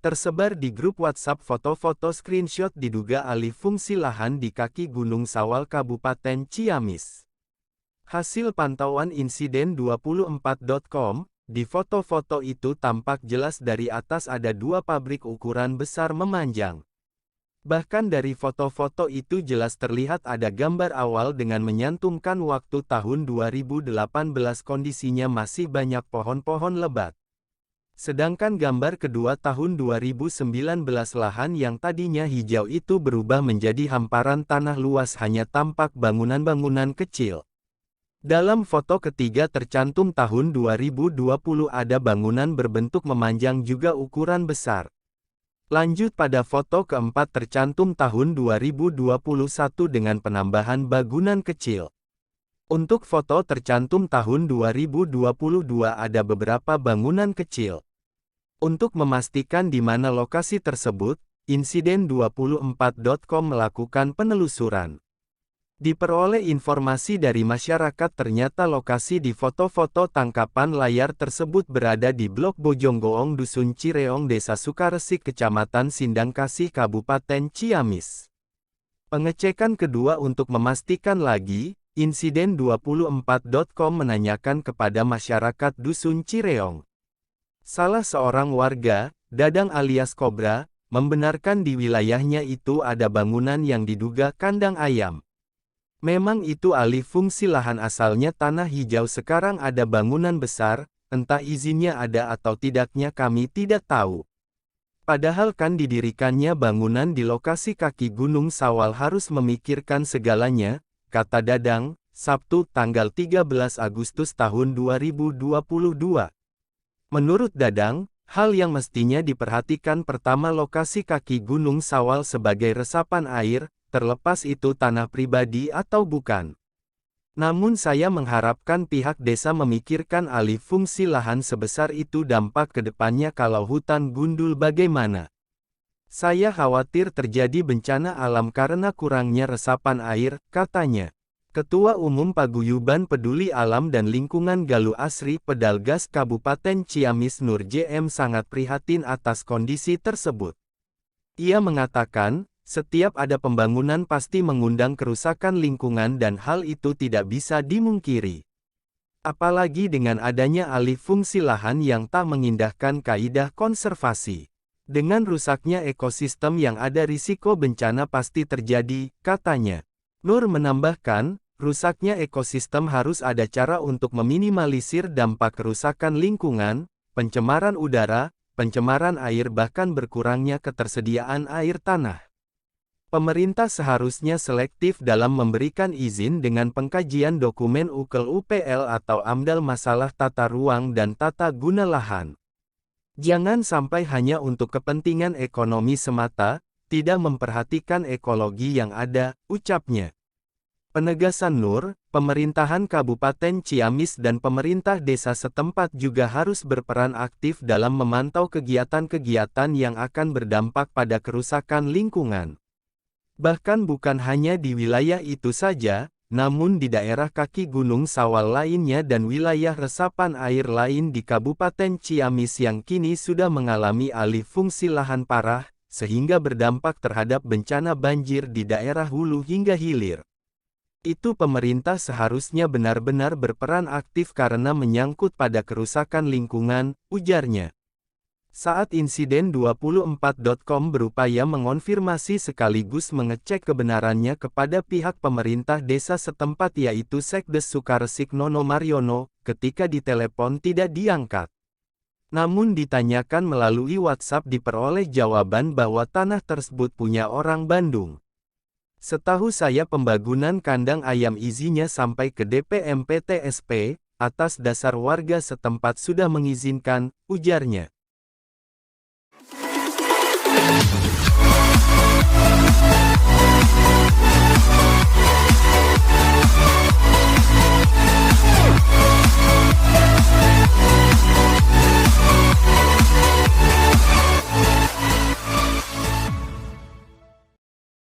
Tersebar di grup WhatsApp foto-foto screenshot diduga alih fungsi lahan di kaki Gunung Sawal Kabupaten Ciamis. Hasil pantauan insiden 24.com, di foto-foto itu tampak jelas dari atas ada dua pabrik ukuran besar memanjang. Bahkan dari foto-foto itu jelas terlihat ada gambar awal dengan menyantumkan waktu tahun 2018 kondisinya masih banyak pohon-pohon lebat. Sedangkan gambar kedua tahun 2019 lahan yang tadinya hijau itu berubah menjadi hamparan tanah luas hanya tampak bangunan-bangunan kecil. Dalam foto ketiga tercantum tahun 2020 ada bangunan berbentuk memanjang juga ukuran besar. Lanjut pada foto keempat tercantum tahun 2021 dengan penambahan bangunan kecil. Untuk foto tercantum tahun 2022 ada beberapa bangunan kecil. Untuk memastikan di mana lokasi tersebut, insiden24.com melakukan penelusuran. Diperoleh informasi dari masyarakat ternyata lokasi di foto-foto tangkapan layar tersebut berada di Blok Bojonggoong Dusun Cireong Desa Sukaresik Kecamatan Sindangkasih Kabupaten Ciamis. Pengecekan kedua untuk memastikan lagi, insiden24.com menanyakan kepada masyarakat Dusun Cireong. Salah seorang warga, Dadang alias Kobra, membenarkan di wilayahnya itu ada bangunan yang diduga kandang ayam. Memang itu alih fungsi lahan asalnya tanah hijau sekarang ada bangunan besar, entah izinnya ada atau tidaknya kami tidak tahu. Padahal kan didirikannya bangunan di lokasi kaki Gunung Sawal harus memikirkan segalanya, kata Dadang, Sabtu tanggal 13 Agustus tahun 2022. Menurut Dadang, hal yang mestinya diperhatikan pertama lokasi kaki Gunung Sawal sebagai resapan air, terlepas itu tanah pribadi atau bukan. Namun saya mengharapkan pihak desa memikirkan alih fungsi lahan sebesar itu dampak ke depannya kalau hutan gundul bagaimana. Saya khawatir terjadi bencana alam karena kurangnya resapan air, katanya. Ketua Umum Paguyuban Peduli Alam dan Lingkungan Galuh Asri Pedalgas Kabupaten Ciamis Nur JM sangat prihatin atas kondisi tersebut. Ia mengatakan, setiap ada pembangunan pasti mengundang kerusakan lingkungan dan hal itu tidak bisa dimungkiri. Apalagi dengan adanya alih fungsi lahan yang tak mengindahkan kaidah konservasi. Dengan rusaknya ekosistem yang ada risiko bencana pasti terjadi, katanya. Nur menambahkan, rusaknya ekosistem harus ada cara untuk meminimalisir dampak kerusakan lingkungan, pencemaran udara, pencemaran air bahkan berkurangnya ketersediaan air tanah. Pemerintah seharusnya selektif dalam memberikan izin dengan pengkajian dokumen UKL UPL atau AMDAL masalah tata ruang dan tata guna lahan. Jangan sampai hanya untuk kepentingan ekonomi semata, tidak memperhatikan ekologi yang ada, ucapnya. Penegasan Nur, pemerintahan Kabupaten Ciamis dan pemerintah desa setempat juga harus berperan aktif dalam memantau kegiatan-kegiatan yang akan berdampak pada kerusakan lingkungan. Bahkan bukan hanya di wilayah itu saja, namun di daerah kaki Gunung Sawal lainnya dan wilayah resapan air lain di Kabupaten Ciamis yang kini sudah mengalami alih fungsi lahan parah, sehingga berdampak terhadap bencana banjir di daerah hulu hingga hilir. Itu pemerintah seharusnya benar-benar berperan aktif karena menyangkut pada kerusakan lingkungan, ujarnya. Saat insiden 24.com berupaya mengonfirmasi sekaligus mengecek kebenarannya kepada pihak pemerintah desa setempat yaitu Sekdes Sukaresik Nono Mariono, ketika ditelepon tidak diangkat. Namun ditanyakan melalui WhatsApp diperoleh jawaban bahwa tanah tersebut punya orang Bandung. Setahu saya pembangunan kandang ayam izinnya sampai ke DPMP TSP, atas dasar warga setempat sudah mengizinkan, ujarnya.